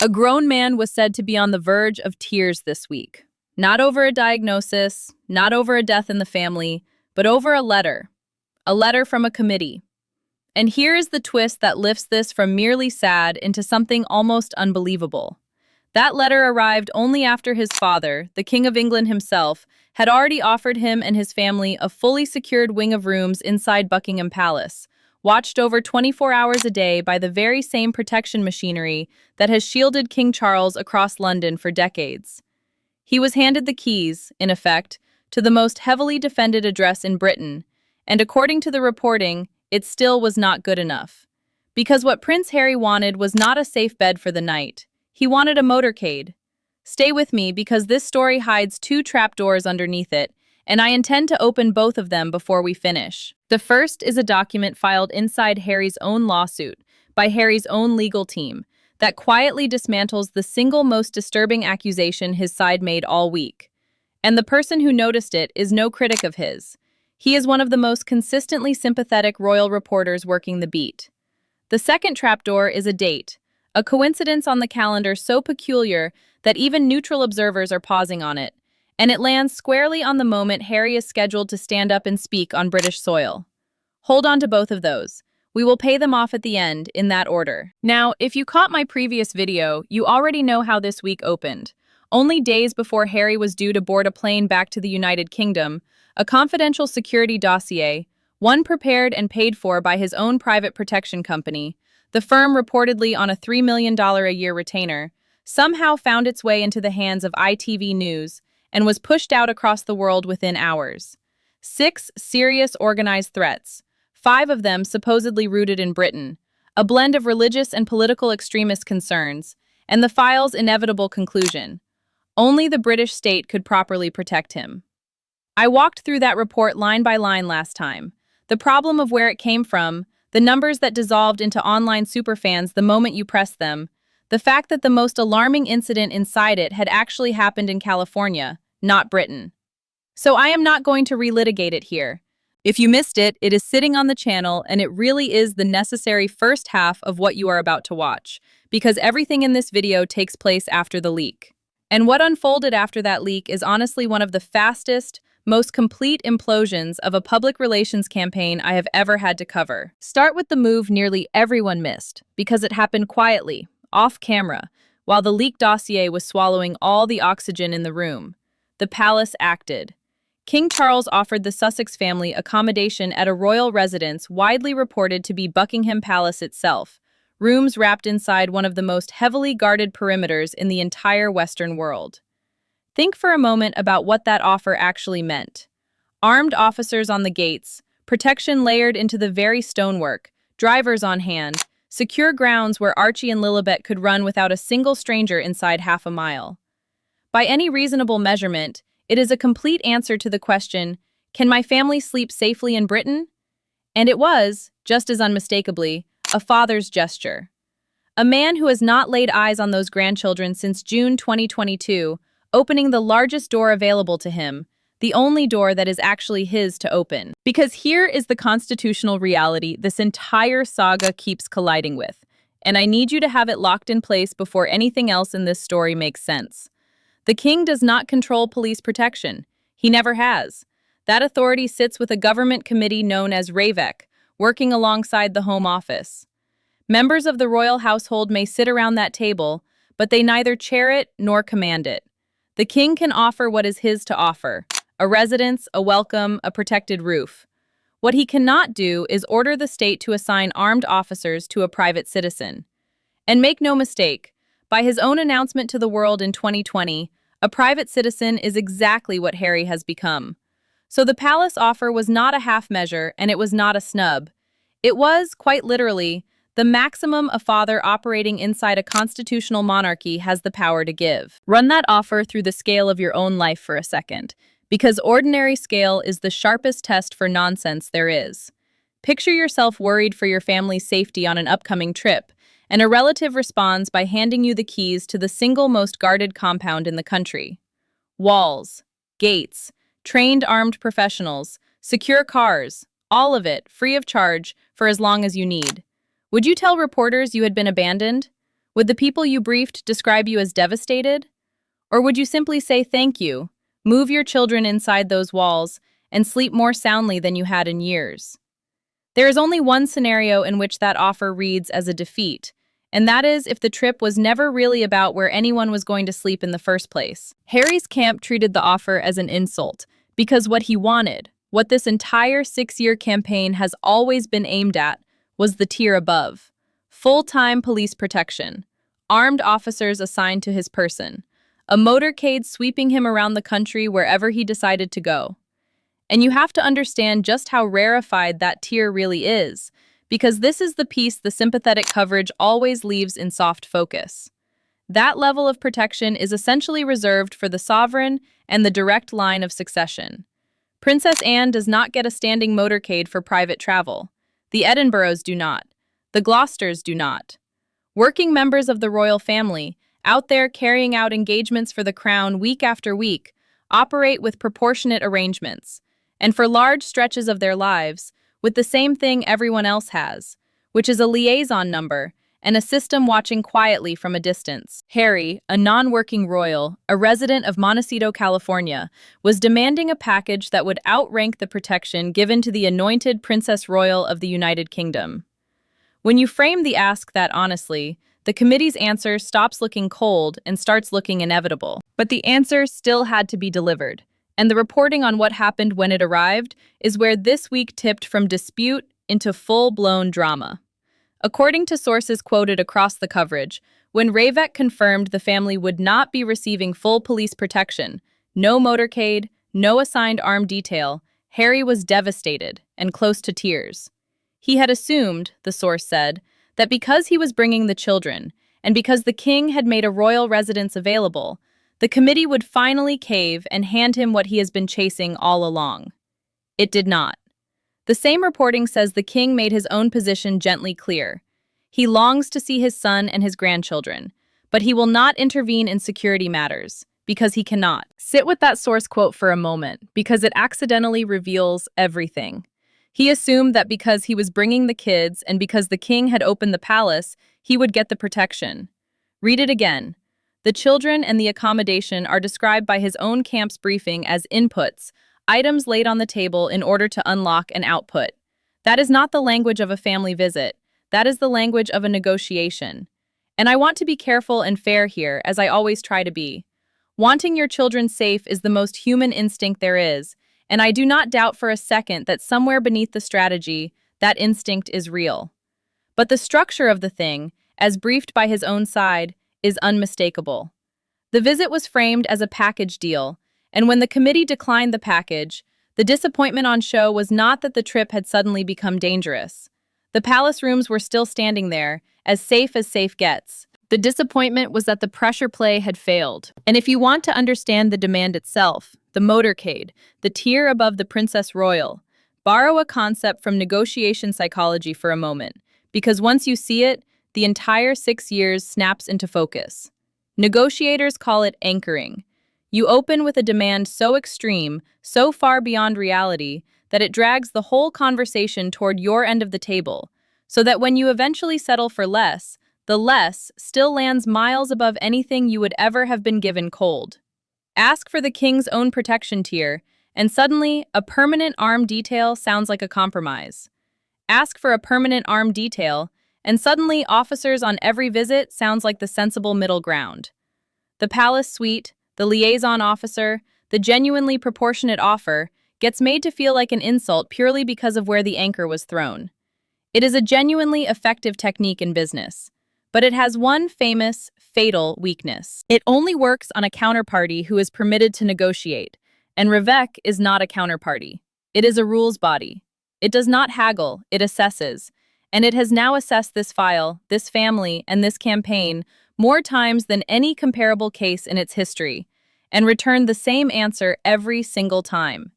A grown man was said to be on the verge of tears this week. Not over a diagnosis, not over a death in the family, but over a letter. A letter from a committee. And here is the twist that lifts this from merely sad into something almost unbelievable. That letter arrived only after his father, the King of England himself, had already offered him and his family a fully secured wing of rooms inside Buckingham Palace, watched over 24 hours a day by the very same protection machinery that has shielded King Charles across London for decades. He was handed the keys, in effect, to the most heavily defended address in Britain, and according to the reporting, it still was not good enough. Because what Prince Harry wanted was not a safe bed for the night. He wanted a motorcade. Stay with me because this story hides two trapdoors underneath it, and I intend to open both of them before we finish. The first is a document filed inside Harry's own lawsuit by Harry's own legal team that quietly dismantles the single most disturbing accusation his side made all week. And the person who noticed it is no critic of his. He is one of the most consistently sympathetic royal reporters working the beat. The second trapdoor is a date, a coincidence on the calendar so peculiar that even neutral observers are pausing on it, and it lands squarely on the moment Harry is scheduled to stand up and speak on British soil. Hold on to both of those. We will pay them off at the end, in that order. Now, if you caught my previous video, you already know how this week opened. Only days before Harry was due to board a plane back to the United Kingdom, a confidential security dossier, one prepared and paid for by his own private protection company, the firm reportedly on a $3 million a year retainer, somehow found its way into the hands of ITV News and was pushed out across the world within hours. 6 serious organized threats, 5 of them supposedly rooted in Britain, a blend of religious and political extremist concerns, and the file's inevitable conclusion. Only the British state could properly protect him. I walked through that report line by line last time. The problem of where it came from, the numbers that dissolved into online superfans the moment you pressed them, the fact that the most alarming incident inside it had actually happened in California, not Britain. So I am not going to relitigate it here. If you missed it, it is sitting on the channel and it really is the necessary first half of what you are about to watch, because everything in this video takes place after the leak. And what unfolded after that leak is honestly one of the fastest, most complete implosions of a public relations campaign I have ever had to cover. Start with the move nearly everyone missed, because it happened quietly, off camera, while the leaked dossier was swallowing all the oxygen in the room. The palace acted. King Charles offered the Sussex family accommodation at a royal residence widely reported to be Buckingham Palace itself, rooms wrapped inside one of the most heavily guarded perimeters in the entire Western world. Think for a moment about what that offer actually meant. Armed officers on the gates, protection layered into the very stonework, drivers on hand, secure grounds where Archie and Lilibet could run without a single stranger inside half a mile. By any reasonable measurement, it is a complete answer to the question, can my family sleep safely in Britain? And it was, just as unmistakably, a father's gesture. A man who has not laid eyes on those grandchildren since June 2022, opening the largest door available to him, the only door that is actually his to open. Because here is the constitutional reality this entire saga keeps colliding with, and I need you to have it locked in place before anything else in this story makes sense. The king does not control police protection. He never has. That authority sits with a government committee known as RAVEC, working alongside the Home Office. Members of the royal household may sit around that table, but they neither chair it nor command it. The king can offer what is his to offer: a residence, a welcome, a protected roof. What he cannot do is order the state to assign armed officers to a private citizen. And make no mistake, by his own announcement to the world in 2020, a private citizen is exactly what Harry has become. So the palace offer was not a half measure, and it was not a snub. It was, quite literally, the maximum a father operating inside a constitutional monarchy has the power to give. Run that offer through the scale of your own life for a second, because ordinary scale is the sharpest test for nonsense there is. Picture yourself worried for your family's safety on an upcoming trip, and a relative responds by handing you the keys to the single most guarded compound in the country. Walls, gates, trained armed professionals, secure cars, all of it free of charge for as long as you need. Would you tell reporters you had been abandoned? Would the people you briefed describe you as devastated? Or would you simply say thank you, move your children inside those walls, and sleep more soundly than you had in years? There is only one scenario in which that offer reads as a defeat, and that is if the trip was never really about where anyone was going to sleep in the first place. Harry's camp treated the offer as an insult, because what he wanted, what this entire 6-year campaign has always been aimed at, was the tier above. Full-time police protection, armed officers assigned to his person, a motorcade sweeping him around the country wherever he decided to go. And you have to understand just how rarefied that tier really is, because this is the piece the sympathetic coverage always leaves in soft focus. That level of protection is essentially reserved for the sovereign and the direct line of succession. Princess Anne does not get a standing motorcade for private travel. The Edinburghs do not. The Gloucesters do not. Working members of the royal family, out there carrying out engagements for the crown week after week, operate with proportionate arrangements, and for large stretches of their lives, with the same thing everyone else has, which is a liaison number and a system watching quietly from a distance. Harry, a non-working royal, a resident of Montecito, California, was demanding a package that would outrank the protection given to the anointed Princess Royal of the United Kingdom. When you frame the ask that honestly, the committee's answer stops looking cold and starts looking inevitable. But the answer still had to be delivered, and the reporting on what happened when it arrived is where this week tipped from dispute into full-blown drama. According to sources quoted across the coverage, when Ravek confirmed the family would not be receiving full police protection, no motorcade, no assigned armed detail, Harry was devastated and close to tears. He had assumed, the source said, that because he was bringing the children, and because the king had made a royal residence available, the committee would finally cave and hand him what he has been chasing all along. It did not. The same reporting says the king made his own position gently clear. He longs to see his son and his grandchildren, but he will not intervene in security matters, because he cannot. Sit with that source quote for a moment, because it accidentally reveals everything. He assumed that because he was bringing the kids and because the king had opened the palace, he would get the protection. Read it again. The children and the accommodation are described by his own camp's briefing as inputs, items laid on the table in order to unlock an output. That is not the language of a family visit. That is the language of a negotiation. And I want to be careful and fair here, as I always try to be. Wanting your children safe is the most human instinct there is, and I do not doubt for a second that somewhere beneath the strategy, that instinct is real. But the structure of the thing, as briefed by his own side, is unmistakable. The visit was framed as a package deal, and when the committee declined the package, the disappointment on show was not that the trip had suddenly become dangerous. The palace rooms were still standing there, as safe gets. The disappointment was that the pressure play had failed. And if you want to understand the demand itself, the motorcade, the tier above the Princess Royal, borrow a concept from negotiation psychology for a moment, because once you see it, the entire 6 years snaps into focus. Negotiators call it anchoring. You open with a demand so extreme, so far beyond reality, that it drags the whole conversation toward your end of the table, so that when you eventually settle for less, the less still lands miles above anything you would ever have been given cold. Ask for the king's own protection tier, and suddenly, a permanent armed detail sounds like a compromise. Ask for a permanent armed detail, and suddenly officers on every visit sounds like the sensible middle ground. The palace suite, the liaison officer, the genuinely proportionate offer, gets made to feel like an insult purely because of where the anchor was thrown. It is a genuinely effective technique in business, but it has one famous, fatal weakness. It only works on a counterparty who is permitted to negotiate, and Ravek is not a counterparty. It is a rules body. It does not haggle, it assesses, and it has now assessed this file, this family, and this campaign more times than any comparable case in its history, and returned the same answer every single time.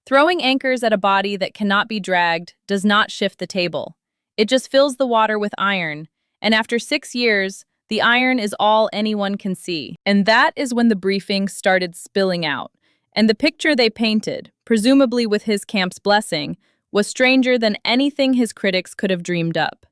Throwing anchors at a body that cannot be dragged does not shift the table. It just fills the water with iron, and after 6 years, the iron is all anyone can see. And that is when the briefing started spilling out, and the picture they painted, presumably with his camp's blessing, was stranger than anything his critics could have dreamed up.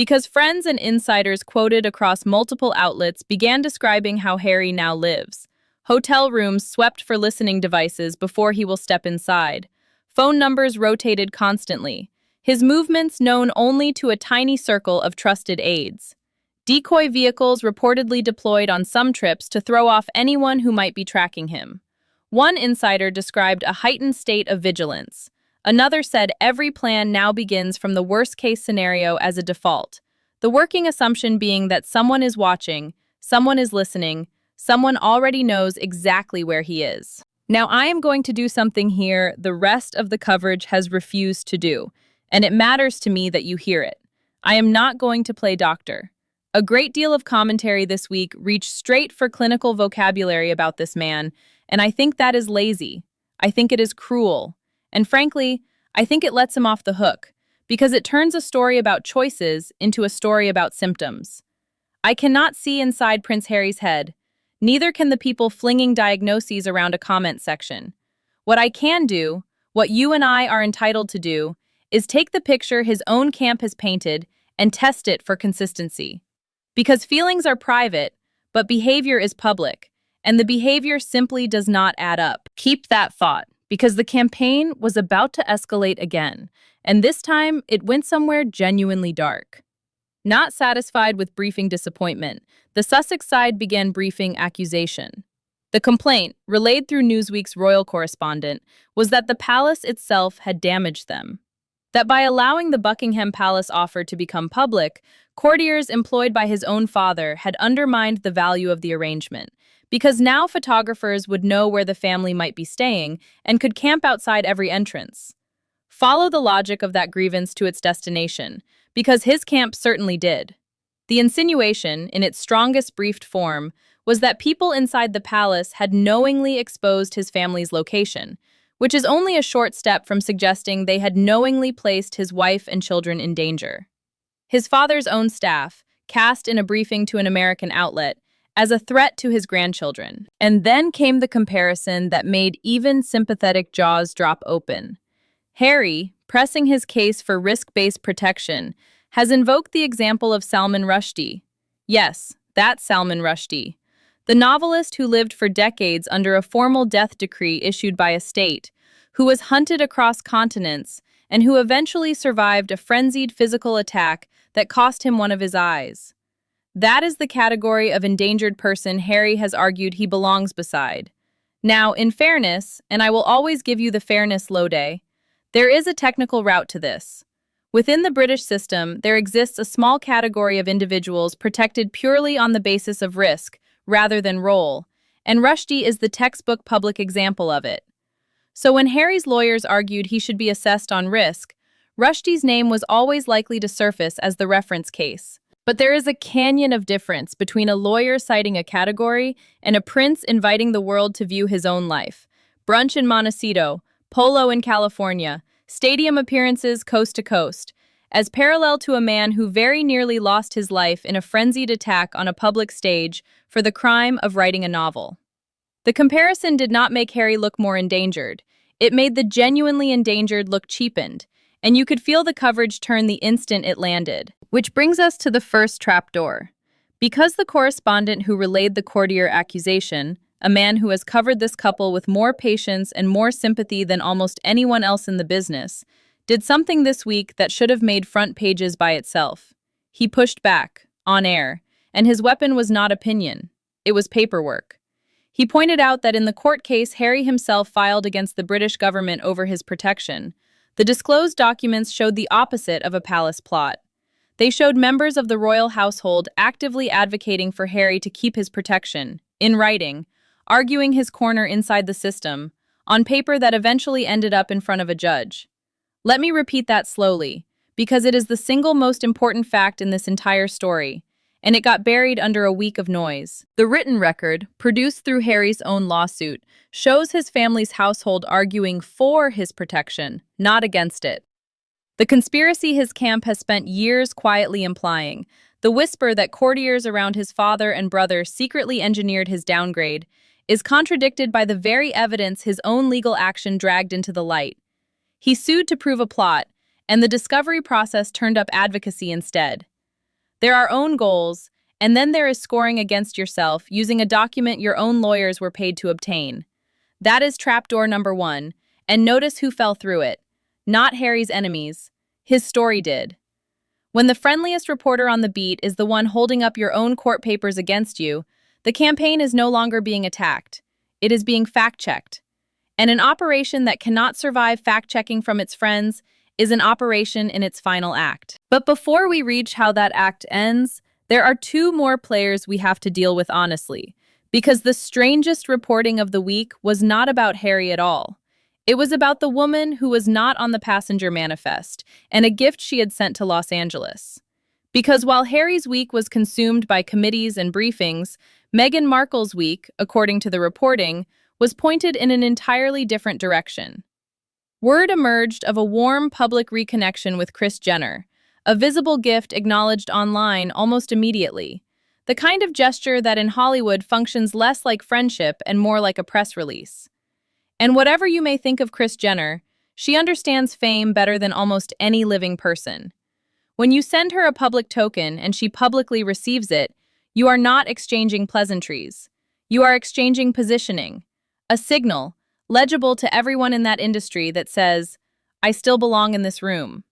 because friends and insiders quoted across multiple outlets began describing how Harry now lives. Hotel rooms swept for listening devices before he will step inside. Phone numbers rotated constantly. His movements known only to a tiny circle of trusted aides. Decoy vehicles reportedly deployed on some trips to throw off anyone who might be tracking him. One insider described a heightened state of vigilance. Another said every plan now begins from the worst-case scenario as a default, the working assumption being that someone is watching, someone is listening, someone already knows exactly where he is. Now, I am going to do something here the rest of the coverage has refused to do, and it matters to me that you hear it. I am not going to play doctor. A great deal of commentary this week reached straight for clinical vocabulary about this man, and I think that is lazy. I think it is cruel. And frankly, I think it lets him off the hook, because it turns a story about choices into a story about symptoms. I cannot see inside Prince Harry's head. Neither can the people flinging diagnoses around a comment section. What I can do, what you and I are entitled to do, is take the picture his own camp has painted and test it for consistency. Because feelings are private, but behavior is public, and the behavior simply does not add up. Keep that thought, because the campaign was about to escalate again, and this time it went somewhere genuinely dark. Not satisfied with briefing disappointment, the Sussex side began briefing accusation. The complaint, relayed through Newsweek's royal correspondent, was that the palace itself had damaged them. That by allowing the Buckingham Palace offer to become public, courtiers employed by his own father had undermined the value of the arrangement, because now photographers would know where the family might be staying and could camp outside every entrance. Follow the logic of that grievance to its destination, because his camp certainly did. The insinuation, in its strongest briefed form, was that people inside the palace had knowingly exposed his family's location, which is only a short step from suggesting they had knowingly placed his wife and children in danger. His father's own staff, cast in a briefing to an American outlet, as a threat to his grandchildren. And then came the comparison that made even sympathetic jaws drop open. Harry, pressing his case for risk-based protection, has invoked the example of Salman Rushdie. Yes, that Salman Rushdie. The novelist who lived for decades under a formal death decree issued by a state, who was hunted across continents, and who eventually survived a frenzied physical attack that cost him one of his eyes. That is the category of endangered person Harry has argued he belongs beside. Now, in fairness, and I will always give you the fairness lode, there is a technical route to this. Within the British system, there exists a small category of individuals protected purely on the basis of risk, rather than role, and Rushdie is the textbook public example of it. So when Harry's lawyers argued he should be assessed on risk, Rushdie's name was always likely to surface as the reference case. But there is a canyon of difference between a lawyer citing a category and a prince inviting the world to view his own life. Brunch in Montecito, polo in California, stadium appearances coast to coast, as parallel to a man who very nearly lost his life in a frenzied attack on a public stage for the crime of writing a novel. The comparison did not make Harry look more endangered. It made the genuinely endangered look cheapened, and you could feel the coverage turn the instant it landed. Which brings us to the first trapdoor. Because the correspondent who relayed the courtier accusation, a man who has covered this couple with more patience and more sympathy than almost anyone else in the business, did something this week that should have made front pages by itself. He pushed back, on air, and his weapon was not opinion. It was paperwork. He pointed out that in the court case Harry himself filed against the British government over his protection, the disclosed documents showed the opposite of a palace plot. They showed members of the royal household actively advocating for Harry to keep his protection, in writing, arguing his corner inside the system, on paper that eventually ended up in front of a judge. Let me repeat that slowly, because it is the single most important fact in this entire story, and it got buried under a week of noise. The written record, produced through Harry's own lawsuit, shows his family's household arguing for his protection, not against it. The conspiracy his camp has spent years quietly implying, the whisper that courtiers around his father and brother secretly engineered his downgrade, is contradicted by the very evidence his own legal action dragged into the light. He sued to prove a plot, and the discovery process turned up advocacy instead. There are own goals, and then there is scoring against yourself using a document your own lawyers were paid to obtain. That is trapdoor number one, and notice who fell through it. Not Harry's enemies. His story did. When the friendliest reporter on the beat is the one holding up your own court papers against you, the campaign is no longer being attacked. It is being fact-checked. And an operation that cannot survive fact-checking from its friends is an operation in its final act. But before we reach how that act ends, there are two more players we have to deal with honestly, because the strangest reporting of the week was not about Harry at all. It was about the woman who was not on the passenger manifest and a gift she had sent to Los Angeles. Because while Harry's week was consumed by committees and briefings, Meghan Markle's week, according to the reporting, was pointed in an entirely different direction. Word emerged of a warm public reconnection with Kris Jenner, a visible gift acknowledged online almost immediately, the kind of gesture that in Hollywood functions less like friendship and more like a press release. And whatever you may think of Kris Jenner, she understands fame better than almost any living person. When you send her a public token and she publicly receives it, you are not exchanging pleasantries. You are exchanging positioning, a signal, legible to everyone in that industry that says, I still belong in this room.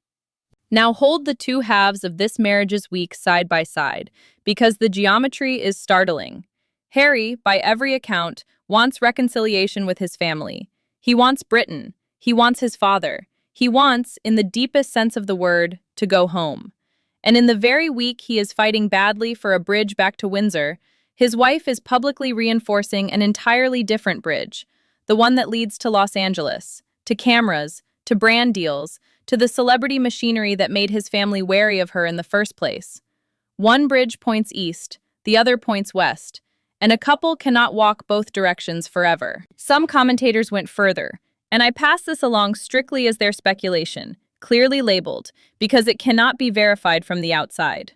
Now hold the two halves of this marriage's week side by side, because the geometry is startling. Harry, by every account, wants reconciliation with his family. He wants Britain. He wants his father. He wants, in the deepest sense of the word, to go home. And in the very week he is fighting badly for a bridge back to Windsor, his wife is publicly reinforcing an entirely different bridge, the one that leads to Los Angeles, to cameras, to brand deals, to the celebrity machinery that made his family wary of her in the first place. One bridge points east, the other points west, and a couple cannot walk both directions forever. Some commentators went further, and I pass this along strictly as their speculation, clearly labeled, because it cannot be verified from the outside.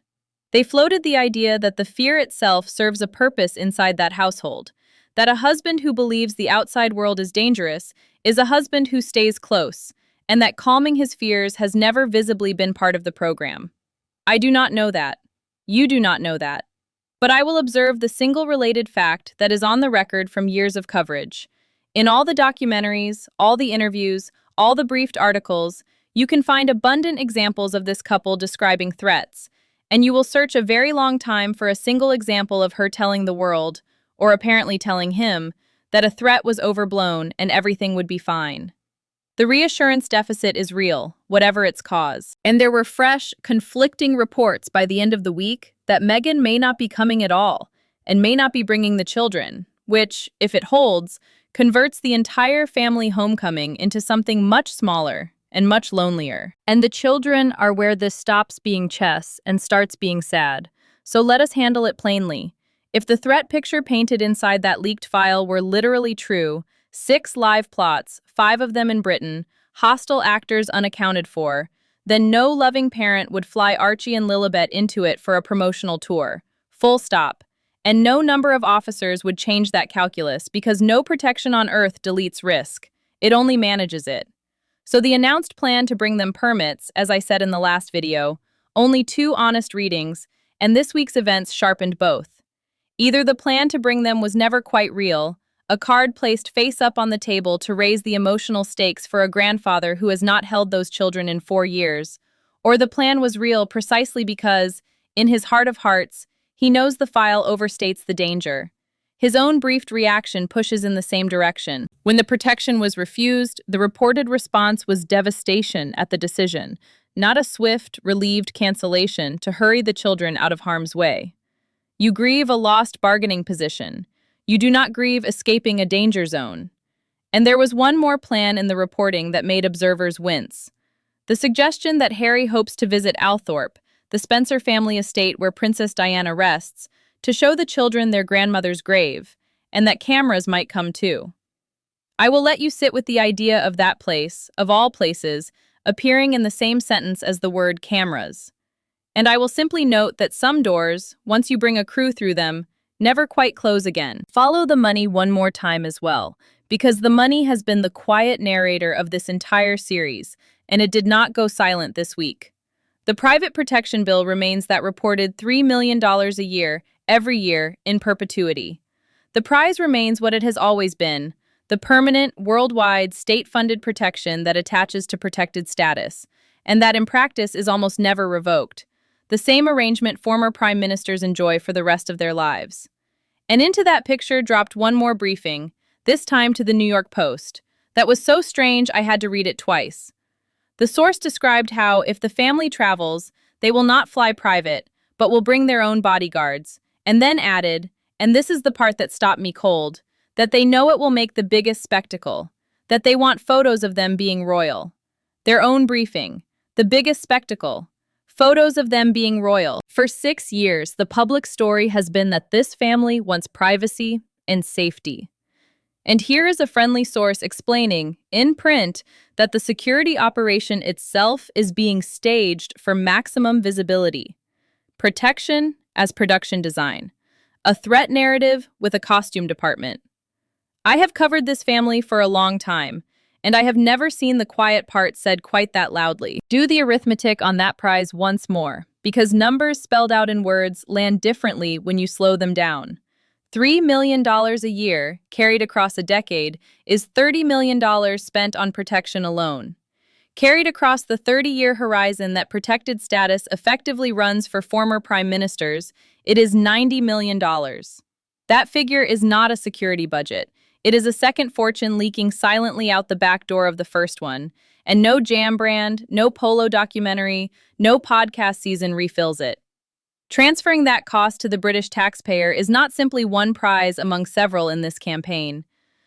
They floated the idea that the fear itself serves a purpose inside that household, that a husband who believes the outside world is dangerous is a husband who stays close, and that calming his fears has never visibly been part of the program. I do not know that. You do not know that. But I will observe the single related fact that is on the record from years of coverage. In all the documentaries, all the interviews, all the briefed articles, you can find abundant examples of this couple describing threats, and you will search a very long time for a single example of her telling the world, or apparently telling him, that a threat was overblown and everything would be fine. The reassurance deficit is real, whatever its cause. And there were fresh, conflicting reports by the end of the week that Meghan may not be coming at all, and may not be bringing the children, which, if it holds, converts the entire family homecoming into something much smaller and much lonelier. And the children are where this stops being chess and starts being sad. So let us handle it plainly. If the threat picture painted inside that leaked file were literally true, 6 live plots, 5 of them in Britain, hostile actors unaccounted for, then no loving parent would fly Archie and Lilibet into it for a promotional tour. Full stop. And no number of officers would change that calculus because no protection on Earth deletes risk. It only manages it. So the announced plan to bring them permits, as I said in the last video, only 2 honest readings, and this week's events sharpened both. Either the plan to bring them was never quite real, a card placed face up on the table to raise the emotional stakes for a grandfather who has not held those children in 4 years, or the plan was real precisely because, in his heart of hearts, he knows the file overstates the danger. His own briefed reaction pushes in the same direction. When the protection was refused, the reported response was devastation at the decision, not a swift, relieved cancellation to hurry the children out of harm's way. You grieve a lost bargaining position. You do not grieve escaping a danger zone. And there was one more plan in the reporting that made observers wince. The suggestion that Harry hopes to visit Althorpe, the Spencer family estate where Princess Diana rests, to show the children their grandmother's grave, and that cameras might come too. I will let you sit with the idea of that place, of all places, appearing in the same sentence as the word cameras. And I will simply note that some doors, once you bring a crew through them, never quite close again. Follow the money one more time as well, because the money has been the quiet narrator of this entire series, and it did not go silent this week. The private protection bill remains that reported $3 million a year, every year, in perpetuity. The prize remains what it has always been, the permanent, worldwide, state-funded protection that attaches to protected status, and that in practice is almost never revoked. The same arrangement former prime ministers enjoy for the rest of their lives. And into that picture dropped one more briefing, this time to the New York Post, that was so strange I had to read it twice. The source described how, if the family travels, they will not fly private, but will bring their own bodyguards, and then added, and this is the part that stopped me cold, that they know it will make the biggest spectacle, that they want photos of them being royal. Their own briefing, the biggest spectacle, photos of them being royal. For 6 years, the public story has been that this family wants privacy and safety. And here is a friendly source explaining, in print, that the security operation itself is being staged for maximum visibility. Protection as production design. A threat narrative with a costume department. I have covered this family for a long time, and I have never seen the quiet part said quite that loudly. Do the arithmetic on that prize once more, because numbers spelled out in words land differently when you slow them down. $3 million a year, carried across a decade, is $30 million spent on protection alone. Carried across the 30-year horizon that protected status effectively runs for former prime ministers, it is $90 million. That figure is not a security budget. It is a second fortune leaking silently out the back door of the first one, and no jam brand, no polo documentary, no podcast season refills it. Transferring that cost to the British taxpayer is not simply one prize among several in this campaign.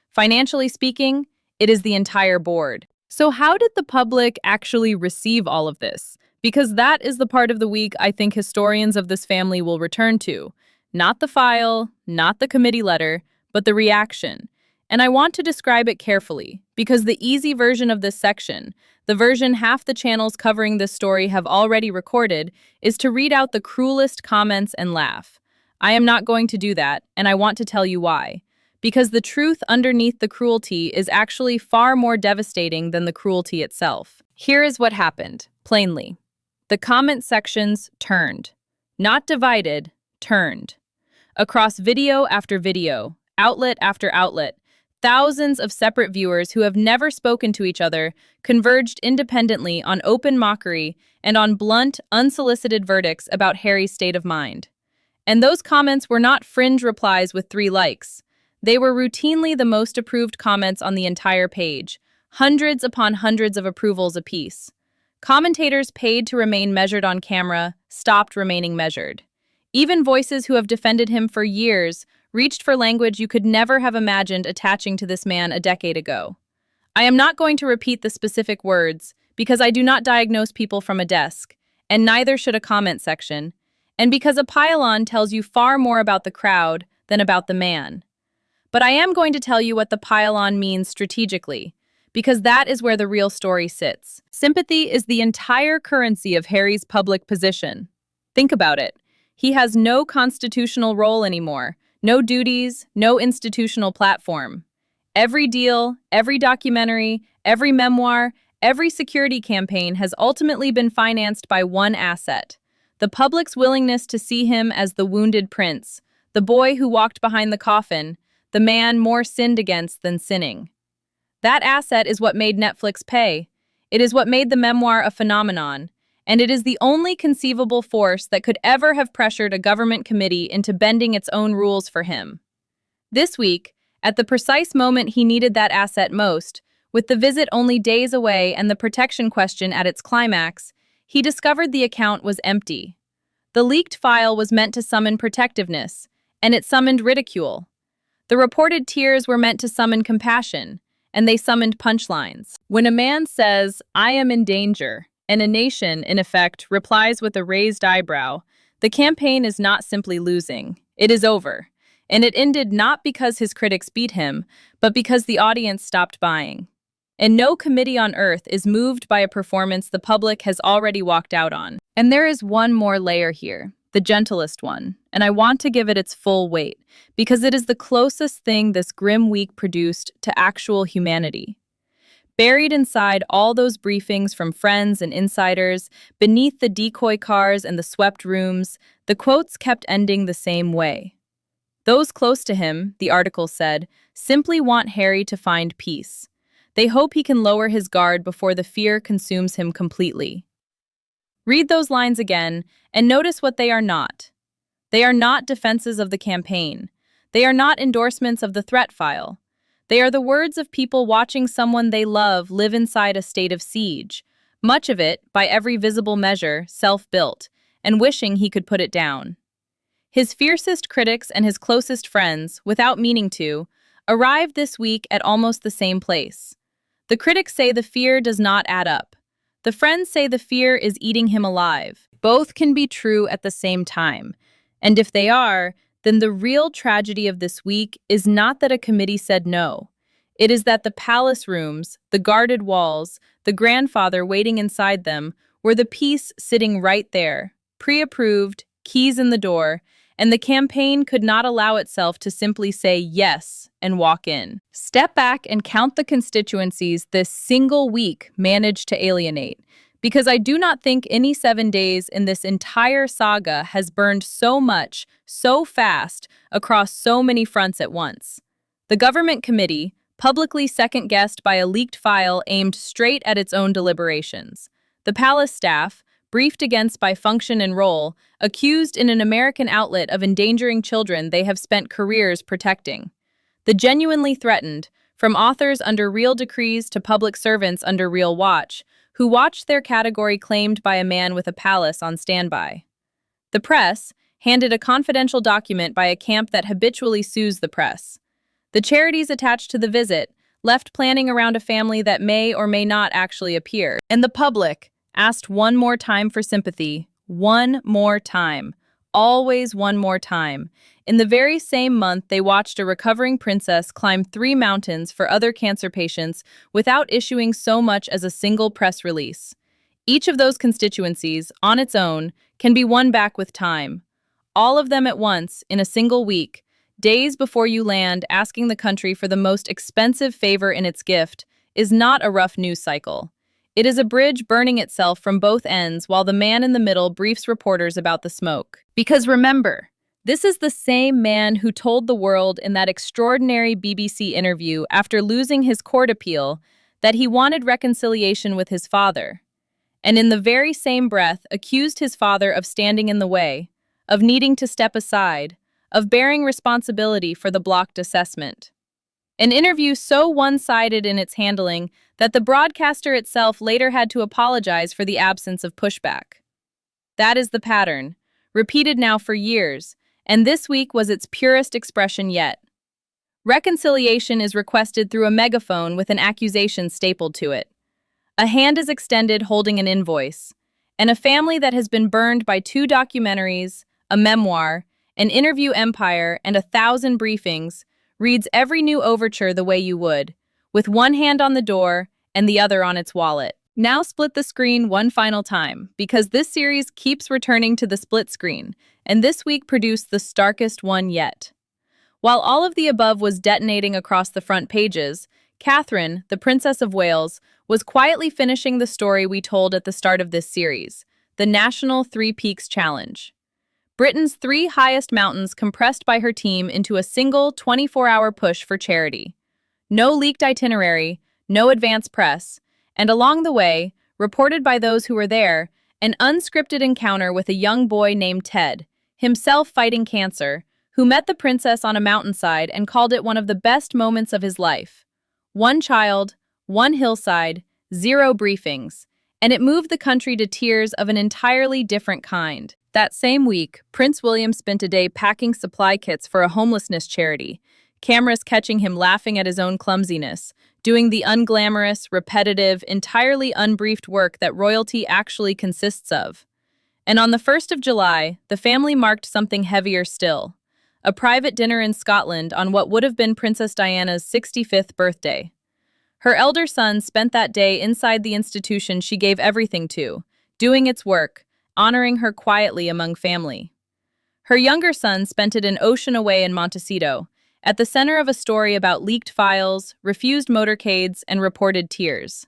Financially speaking, it is the entire board. So how did the public actually receive all of this? Because that is the part of the week I think historians of this family will return to. Not the file, not the committee letter, but the reaction. And I want to describe it carefully, because the easy version of this section, the version half the channels covering this story have already recorded, is to read out the cruelest comments and laugh. I am not going to do that, and I want to tell you why. Because the truth underneath the cruelty is actually far more devastating than the cruelty itself. Here is what happened, plainly. The comment sections turned. Not divided, turned. Across video after video, outlet after outlet, thousands of separate viewers who have never spoken to each other converged independently on open mockery and on blunt, unsolicited verdicts about Harry's state of mind. And those comments were not fringe replies with 3 likes. They were routinely the most approved comments on the entire page, hundreds upon hundreds of approvals apiece. Commentators paid to remain measured on camera stopped remaining measured. Even voices who have defended him for years reached for language you could never have imagined attaching to this man a decade ago. I am not going to repeat the specific words, because I do not diagnose people from a desk, and neither should a comment section, and because a pylon tells you far more about the crowd than about the man. But I am going to tell you what the pylon means strategically, because that is where the real story sits. Sympathy is the entire currency of Harry's public position. Think about it. He has no constitutional role anymore. No duties, no institutional platform. Every deal, every documentary, every memoir, every security campaign has ultimately been financed by one asset: the public's willingness to see him as the wounded prince, the boy who walked behind the coffin, the man more sinned against than sinning. That asset is what made Netflix pay. It is what made the memoir a phenomenon. And it is the only conceivable force that could ever have pressured a government committee into bending its own rules for him. This week, at the precise moment he needed that asset most, with the visit only days away and the protection question at its climax, he discovered the account was empty. The leaked file was meant to summon protectiveness, and it summoned ridicule. The reported tears were meant to summon compassion, and they summoned punchlines. When a man says, "I am in danger," and a nation, in effect, replies with a raised eyebrow, the campaign is not simply losing. It is over. And it ended not because his critics beat him, but because the audience stopped buying. And no committee on earth is moved by a performance the public has already walked out on. And there is one more layer here, the gentlest one, and I want to give it its full weight, because it is the closest thing this grim week produced to actual humanity. Buried inside all those briefings from friends and insiders, beneath the decoy cars and the swept rooms, the quotes kept ending the same way. Those close to him, the article said, simply want Harry to find peace. They hope he can lower his guard before the fear consumes him completely. Read those lines again and notice what they are not. They are not defenses of the campaign. They are not endorsements of the threat file. They are the words of people watching someone they love live inside a state of siege, much of it, by every visible measure, self-built, and wishing he could put it down. His fiercest critics and his closest friends, without meaning to, arrived this week at almost the same place. The critics say the fear does not add up. The friends say the fear is eating him alive. Both can be true at the same time. And if they are, then the real tragedy of this week is not that a committee said no. It is that the palace rooms, the guarded walls, the grandfather waiting inside them, were the piece sitting right there, pre-approved, keys in the door, and the campaign could not allow itself to simply say yes and walk in. Step back and count the constituencies this single week managed to alienate, because I do not think any 7 days in this entire saga has burned so much, so fast, across so many fronts at once. The government committee, publicly second-guessed by a leaked file aimed straight at its own deliberations. The palace staff, briefed against by function and role, accused in an American outlet of endangering children they have spent careers protecting. The genuinely threatened, from authors under real decrees to public servants under real watch, who watched their category claimed by a man with a palace on standby. The press, handed a confidential document by a camp that habitually sues the press. The charities attached to the visit, left planning around a family that may or may not actually appear. And the public, asked one more time for sympathy. One more time. Always one more time. In the very same month, they watched a recovering princess climb 3 mountains for other cancer patients without issuing so much as a single press release. Each of those constituencies, on its own, can be won back with time. All of them at once, in a single week, days before you land asking the country for the most expensive favor in its gift, is not a rough news cycle. It is a bridge burning itself from both ends while the man in the middle briefs reporters about the smoke. Because remember, this is the same man who told the world in that extraordinary BBC interview after losing his court appeal that he wanted reconciliation with his father, and in the very same breath accused his father of standing in the way, of needing to step aside, of bearing responsibility for the blocked assessment. An interview so one-sided in its handling that the broadcaster itself later had to apologize for the absence of pushback. That is the pattern, repeated now for years, and this week was its purest expression yet. Reconciliation is requested through a megaphone with an accusation stapled to it. A hand is extended holding an invoice, and a family that has been burned by 2 documentaries, a memoir, an interview empire, and 1,000 briefings, reads every new overture the way you would, with one hand on the door and the other on its wallet. Now split the screen one final time, because this series keeps returning to the split screen, and this week produced the starkest one yet. While all of the above was detonating across the front pages, Catherine, the Princess of Wales, was quietly finishing the story we told at the start of this series, the National 3 Peaks Challenge. Britain's 3 highest mountains compressed by her team into a single 24-hour push for charity. No leaked itinerary, no advance press, and along the way, reported by those who were there, an unscripted encounter with a young boy named Ted, himself fighting cancer, who met the princess on a mountainside and called it one of the best moments of his life. 1 child, 1 hillside, 0 briefings, and it moved the country to tears of an entirely different kind. That same week, Prince William spent a day packing supply kits for a homelessness charity, cameras catching him laughing at his own clumsiness, doing the unglamorous, repetitive, entirely unbriefed work that royalty actually consists of. And on the 1st of July, the family marked something heavier still, a private dinner in Scotland on what would have been Princess Diana's 65th birthday. Her elder son spent that day inside the institution she gave everything to, doing its work, honoring her quietly among family. Her younger son spent it an ocean away in Montecito, at the center of a story about leaked files, refused motorcades, and reported tears.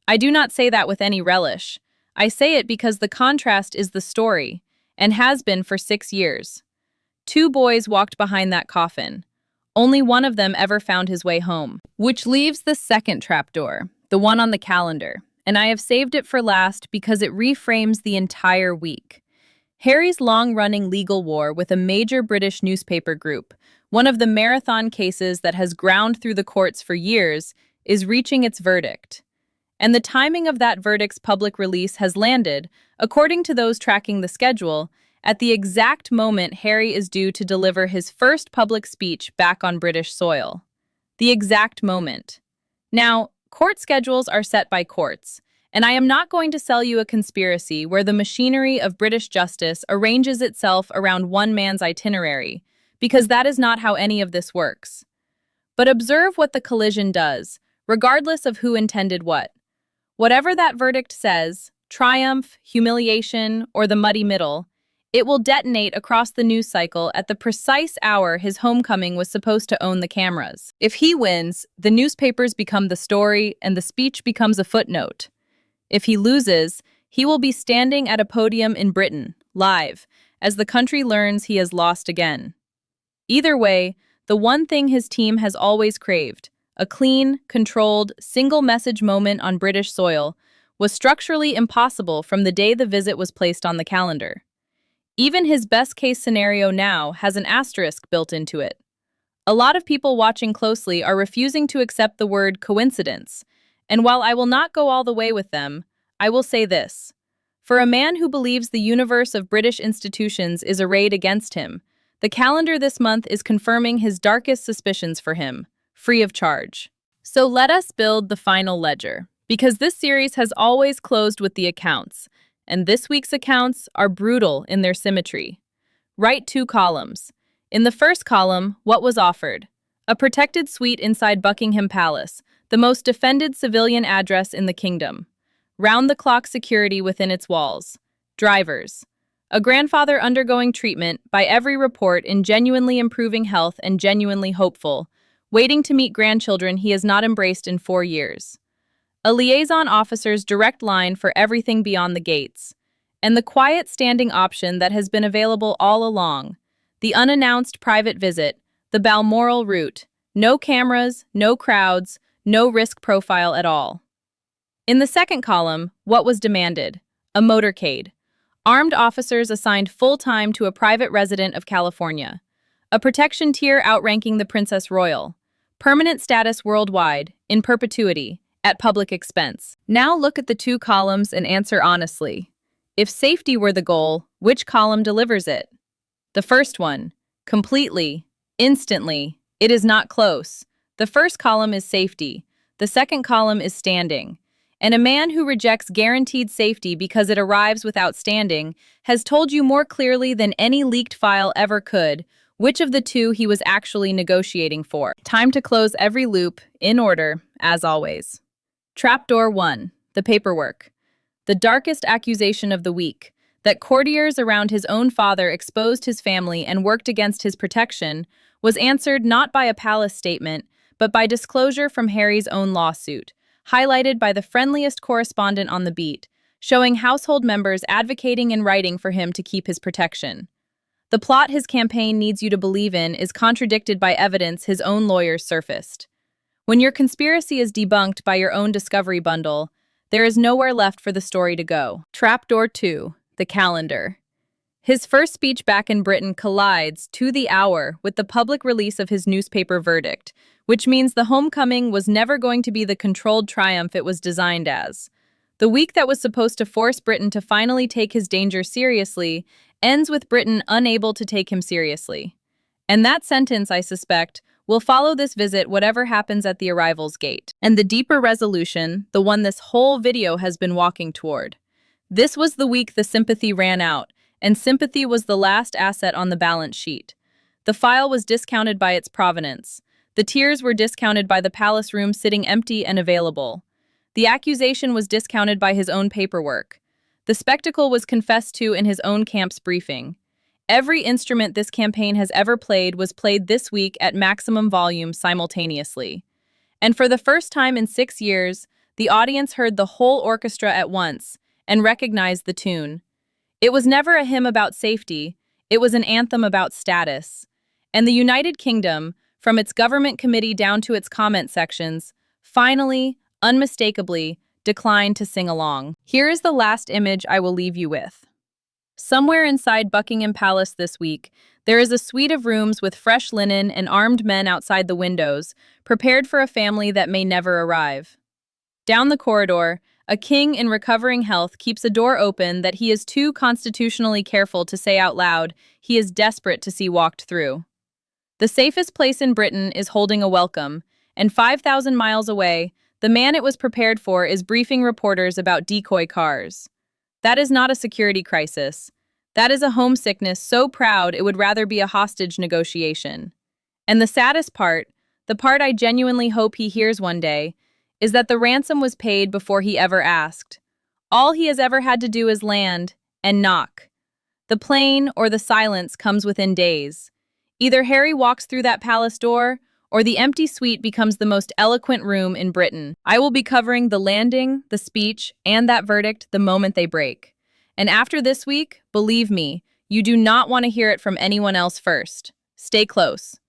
I do not say that with any relish. I say it because the contrast is the story, and has been for 6 years. 2 boys walked behind that coffin. Only one of them ever found his way home, which leaves the second trapdoor, the one on the calendar, and I have saved it for last because it reframes the entire week. Harry's long-running legal war with a major British newspaper group, one of the marathon cases that has ground through the courts for years, is reaching its verdict. And the timing of that verdict's public release has landed, according to those tracking the schedule, at the exact moment Harry is due to deliver his first public speech back on British soil. The exact moment. Now, court schedules are set by courts, and I am not going to sell you a conspiracy where the machinery of British justice arranges itself around one man's itinerary, because that is not how any of this works. But observe what the collision does, regardless of who intended what. Whatever that verdict says, triumph, humiliation, or the muddy middle, it will detonate across the news cycle at the precise hour his homecoming was supposed to own the cameras. If he wins, the newspapers become the story and the speech becomes a footnote. If he loses, he will be standing at a podium in Britain, live, as the country learns he has lost again. Either way, the one thing his team has always craved, a clean, controlled, single-message moment on British soil, was structurally impossible from the day the visit was placed on the calendar. Even his best-case scenario now has an asterisk built into it. A lot of people watching closely are refusing to accept the word coincidence, and while I will not go all the way with them, I will say this. For a man who believes the universe of British institutions is arrayed against him, the calendar this month is confirming his darkest suspicions for him, free of charge. So let us build the final ledger, because this series has always closed with the accounts, and this week's accounts are brutal in their symmetry. Write 2 columns. In the first column, what was offered? A protected suite inside Buckingham Palace, the most defended civilian address in the kingdom. Round-the-clock security within its walls. Drivers. A grandfather undergoing treatment, by every report in genuinely improving health and genuinely hopeful, waiting to meet grandchildren he has not embraced in 4 years. A liaison officer's direct line for everything beyond the gates. And the quiet standing option that has been available all along. The unannounced private visit, the Balmoral route. No cameras, no crowds, no risk profile at all. In the second column, what was demanded? A motorcade. Armed officers assigned full-time to a private resident of California. A protection tier outranking the Princess Royal. Permanent status worldwide, in perpetuity, at public expense. Now look at the 2 columns and answer honestly. If safety were the goal, which column delivers it? The first one. Completely. Instantly. It is not close. The first column is safety. The second column is standing. And a man who rejects guaranteed safety because it arrives without standing has told you more clearly than any leaked file ever could which of the 2 he was actually negotiating for. Time to close every loop, in order, as always. Trapdoor 1. The paperwork. The darkest accusation of the week, that courtiers around his own father exposed his family and worked against his protection, was answered not by a palace statement, but by disclosure from Harry's own lawsuit, highlighted by the friendliest correspondent on the beat, showing household members advocating in writing for him to keep his protection. The plot his campaign needs you to believe in is contradicted by evidence his own lawyers surfaced. When your conspiracy is debunked by your own discovery bundle, there is nowhere left for the story to go. Trapdoor 2. The calendar. His first speech back in Britain collides, to the hour, with the public release of his newspaper verdict, which means the homecoming was never going to be the controlled triumph it was designed as. The week that was supposed to force Britain to finally take his danger seriously ends with Britain unable to take him seriously. And that sentence, I suspect, will follow this visit whatever happens at the arrival's gate. And the deeper resolution, the one this whole video has been walking toward. This was the week the sympathy ran out, and sympathy was the last asset on the balance sheet. The file was discounted by its provenance. The tears were discounted by the palace room sitting empty and available. The accusation was discounted by his own paperwork. The spectacle was confessed to in his own camp's briefing. Every instrument this campaign has ever played was played this week at maximum volume simultaneously. And for the first time in 6 years, the audience heard the whole orchestra at once and recognized the tune. It was never a hymn about safety, it was an anthem about status. And the United Kingdom, from its government committee down to its comment sections, finally, unmistakably, declined to sing along. Here is the last image I will leave you with. Somewhere inside Buckingham Palace this week, there is a suite of rooms with fresh linen and armed men outside the windows, prepared for a family that may never arrive. Down the corridor, a king in recovering health keeps a door open that he is too constitutionally careful to say out loud he is desperate to see walked through. The safest place in Britain is holding a welcome, and 5,000 miles away, the man it was prepared for is briefing reporters about decoy cars. That is not a security crisis. That is a homesickness so proud it would rather be a hostage negotiation. And the saddest part, the part I genuinely hope he hears one day, is that the ransom was paid before he ever asked. All he has ever had to do is land and knock. The plane or the silence comes within days. Either Harry walks through that palace door, or the empty suite becomes the most eloquent room in Britain. I will be covering the landing, the speech, and that verdict the moment they break. And after this week, believe me, you do not want to hear it from anyone else first. Stay close.